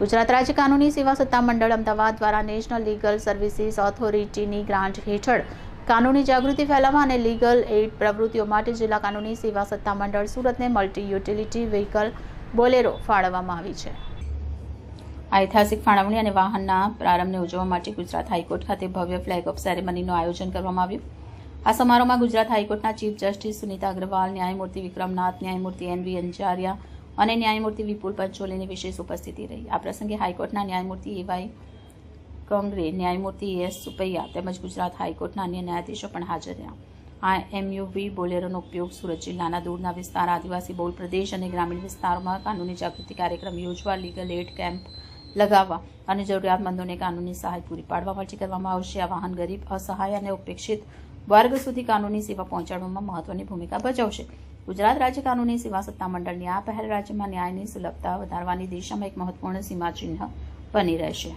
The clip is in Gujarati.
ગુજરાત રાજ્ય કાનૂની સેવા સત્તામંડળ અમદાવાદ દ્વારા નેશનલ લીગલ સર્વિસીસ ઓથોરિટીની ગ્રાન્ટ હેઠળ કાનૂની જાગૃતિ ફેલાવવા અને લીગલ એઇડ પ્રવૃત્તિઓ માટે જિલ્લા કાનૂની સેવા સત્તામંડળ સુરતને મલ્ટી યુટિલિટી વ્હીકલ બોલેરો ફાળવવામાં આવી છે। આ ઐતિહાસિક ફાળવણી અને વાહનના પ્રારંભને ઉજવવા માટે ગુજરાત હાઈકોર્ટ ખાતે ભવ્ય ફ્લેગ ઓફ સેરેમનીનું આયોજન કરવામાં આવ્યું। આ સમારોહમાં ગુજરાત હાઈકોર્ટના ચીફ જસ્ટિસ સુનિતા અગ્રવાલ, ન્યાયમૂર્તિ વિક્રમનાથ, ન્યાયમૂર્તિ એન.વી. અંજારિયા અને ન્યાયમૂર્તિ વિપુલ પંચોલીની વિશેષ ઉપસ્થિતિ રહી। આ પ્રસંગે હાઈકોર્ટના ન્યાયમૂર્તિ એ.વાય. કોંગરે, ન્યાયમૂર્તિ એ.એસ. સુપૈયા તેમજ ગુજરાત હાઈકોર્ટના અન્ય ન્યાયાધીશો પણ હાજર રહ્યા। આ એમયુવી બોલેરોનો ઉપયોગ સુરત જિલ્લાના દૂરના વિસ્તાર, આદિવાસી બહુલ પ્રદેશ અને ગ્રામીણ વિસ્તારોમાં કાનૂની જાગૃતિ કાર્યક્રમ યોજવા, લીગલ એડ કેમ્પ લગાવવા અને જરૂરિયાતમંદોને કાનૂની સહાય પૂરી પાડવા માટે કરવામાં આવશે। આ વાહન ગરીબ, અસહાય અને ઉપેક્ષિત વર્ગ સુધી કાનૂની સેવા પહોંચાડવામાં મહત્વની ભૂમિકા ભજવશે। ગુજરાત રાજ્ય કાનૂની સેવા સત્તામંડળની આ પહેલ રાજ્યમાં ન્યાયની સુલભતા વધારવાની દિશામાં એક મહત્વપૂર્ણ સીમાચિહ્ન બની રહેશે।